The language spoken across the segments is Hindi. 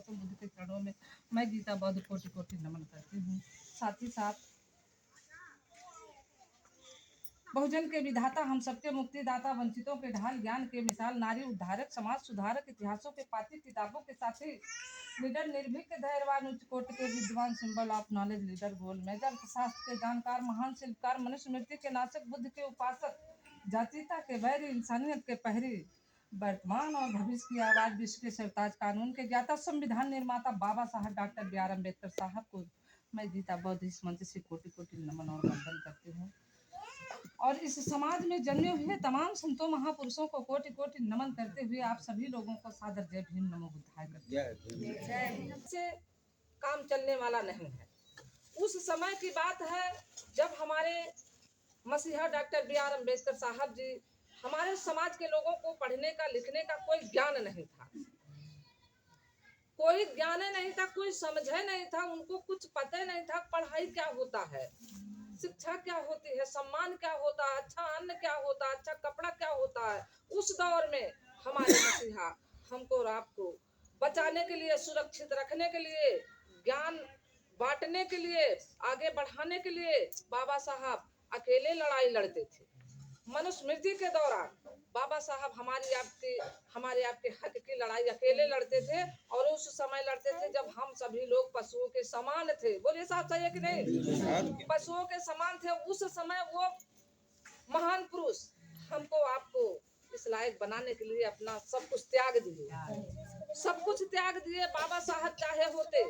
गौतम बुद्ध के चरणों में मैं गीता बौद्ध कोटि कोटि नमन करती हूँ। साथ ही साथ बहुजन के विधाता, हम सबके मुक्तिदाता, वंचितों के ढाल, ज्ञान के मिसाल, नारी उद्धारक, समाज सुधारक, इतिहासों के पाती, किताबों के साथी, लीडर निर्भीक, धैर्यवान, उच्च कोटि के विद्वान, symbol of knowledge, leader goal major, शास्त्र के जानकार, महान शिल्पकार, मनुष्य मृत्यु के नाशक, बुद्ध के उपासक, जातीयता के बैरी, इंसानियत के पहरी, वर्तमान और भविष्य की आवाज, विश्व के सरताज, कानून के ज्ञाता, संविधान निर्माता बाबा साहब डॉक्टर बी आर अम्बेडकर साहब को मैं गीता बौद्ध इस मंच से कोटि कोटि नमन और वंदन करती हूँ। और इस समाज में जन्मे हुए तमाम संतों महापुरुषों को कोटि कोटि नमन करते हुए आप सभी लोगों को सादर जय भीम नमो बुद्धाय करते हैं। से काम चलने वाला नहीं है। उस समय की बात है जब हमारे मसीहा डॉक्टर बी आर अम्बेडकर साहब जी, हमारे समाज के लोगों को पढ़ने का लिखने का कोई ज्ञान नहीं था, कोई ज्ञान नहीं था, कोई समझे नहीं था, उनको कुछ पता नहीं था पढ़ाई क्या होता है, शिक्षा क्या होती है, सम्मान क्या होता है, अच्छा अन्न क्या होता है, अच्छा कपड़ा क्या होता है। उस दौर में हमारे मसीहा हमको और आपको बचाने के लिए, सुरक्षित रखने के लिए, ज्ञान बांटने के लिए, आगे बढ़ाने के लिए बाबा साहब अकेले लड़ाई लड़ते थे। मनुस्मृति के दौरान बाबा साहब हमारे आपके हक की लड़ाई अकेले लड़ते थे, और उस समय लड़ते थे जब हम सभी लोग पशुओं के समान थे। बोलिए साहब, सही है कि नहीं? पशुओं के समान थे। उस समय वो महान पुरुष हमको आपको इस लायक बनाने के लिए अपना सब कुछ त्याग दिए, सब कुछ त्याग दिए। बाबा साहब चाहे होते,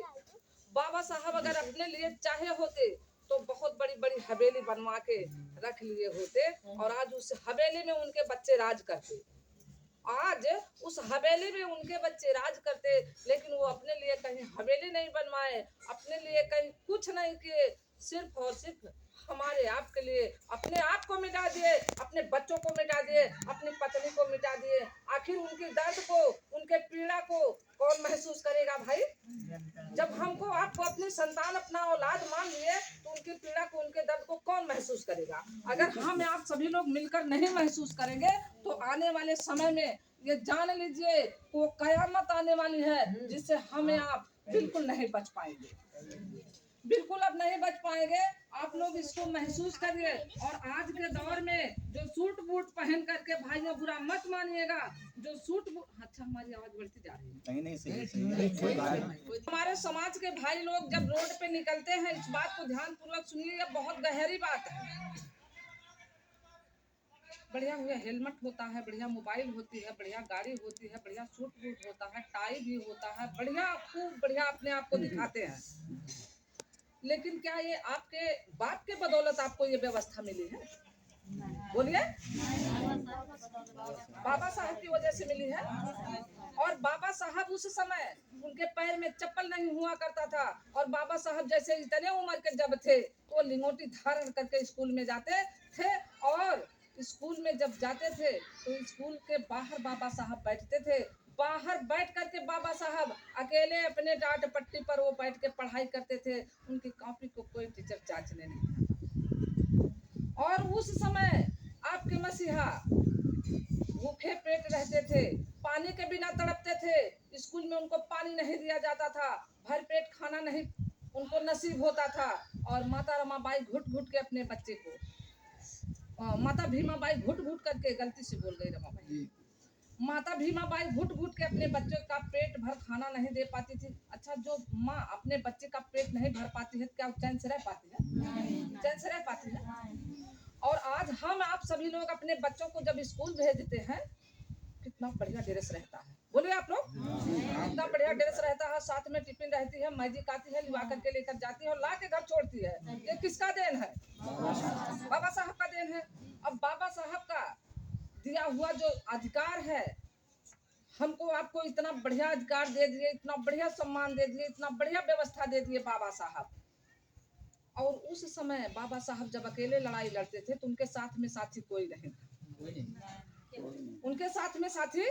बाबा साहब अगर अपने लिए चाहे होते तो बहुत बड़ी बड़ी हवेली बनवा के रख लिए होते, और आज उस हवेली में उनके बच्चे राज करते। आज उस हवेली में उनके बच्चे राज करते, लेकिन वो अपने लिए कहीं हवेली नहीं बनवाए, अपने लिए कहीं कुछ नहीं किए, सिर्फ और सिर्फ हमारे आप के लिए अपने आप को मिटा दिए, अपने बच्चों को मिटा दिए, अपनी पत्नी को मिटा दिए। आखिर उनके दर्द को, उनके पीड़ा को कौन महसूस करेगा भाई? जब हमको आपको अपनी संतान, अपना औलाद मान लिए, तो उनकी पीड़ा को, उनके दर्द को कौन महसूस करेगा? अगर हम आप सभी लोग मिलकर नहीं महसूस करेंगे तो आने वाले समय में ये जान लीजिए वो कयामत आने वाली है, जिससे हमें आप बिल्कुल नहीं बच पाएंगे, बिल्कुल अब नहीं बच पाएंगे। आप लोग इसको महसूस करिए। और आज के दौर में जो सूट बूट पहन करके, भाइयों बुरा मत मानिएगा, जो सूट बूट, अच्छा हमारी आवाज बढ़ती जा रही है, नहीं सही। हमारे समाज के भाई लोग जब रोड पे निकलते हैं, इस बात को ध्यान पूर्वक सुनिए, यह बहुत गहरी बात है। बढ़िया हुआ हेलमेट होता है, बढ़िया मोबाइल होती है, बढ़िया गाड़ी होती है, बढ़िया सूट बूट होता है, टाई भी होता है, बढ़िया खूब बढ़िया अपने आप को दिखाते हैं, लेकिन क्या ये आपके बाप के बदौलत आपको ये व्यवस्था मिली है? बोलिए, बाबा साहब की वजह से मिली है। और बाबा साहब उस समय उनके पैर में चप्पल नहीं हुआ करता था, और बाबा साहब जैसे इतने उम्र के जब थे तो लिंगोटी धारण करके स्कूल में जाते थे, और स्कूल में जब जाते थे तो स्कूल के बाहर बाबा साहब बैठते थे। बाहर बैठ करके बाबा साहब अकेले अपने डांट पट्टी पर वो बैठ के पढ़ाई करते थे, उनकी कॉपी को कोई टीचर जांचने नहीं आता। और उस समय आपके मसीहा भूखे पेट रहते थे, पानी के बिना तड़पते थे, स्कूल में उनको पानी नहीं दिया जाता था, भर पेट खाना नहीं उनको नसीब होता था। और माता रमाबाई घुट घुट के अपने बच्चे को, माता भीमाबाई घुट घुट करके, गलती से बोल गई रमाबाई, माता भीमाबाई घुट घुट के अपने बच्चे का पेट भर खाना नहीं दे पाती थी। अच्छा, जो माँ अपने बच्चे का पेट नहीं भर पाती है, क्या चैन से रह पाती है? चैन से रह पाती है? और आज हम आप सभी लोग अपने बच्चों को जब स्कूल भेजते हैं, कितना बढ़िया ड्रेस रहता है, बोलिए आप लोग, कितना बढ़िया ड्रेस रहता है, साथ में टिफिन रहती है, मैजिक आती है, लिवा करके लेकर जाती है और ला के घर छोड़ती है। ये किसका देन है? बाबा साहब का देन है। अब बाबा साहब का दिया हुआ जो अधिकार है, हमको आपको इतना बढ़िया अधिकार दे दिए, इतना बढ़िया सम्मान दे दिए, इतना बढ़िया व्यवस्था दे दिए बाबा साहब। और उस समय बाबा साहब जब अकेले लड़ाई लड़ते थे तो उनके साथ में साथी कोई नहीं था, उनके साथ में साथी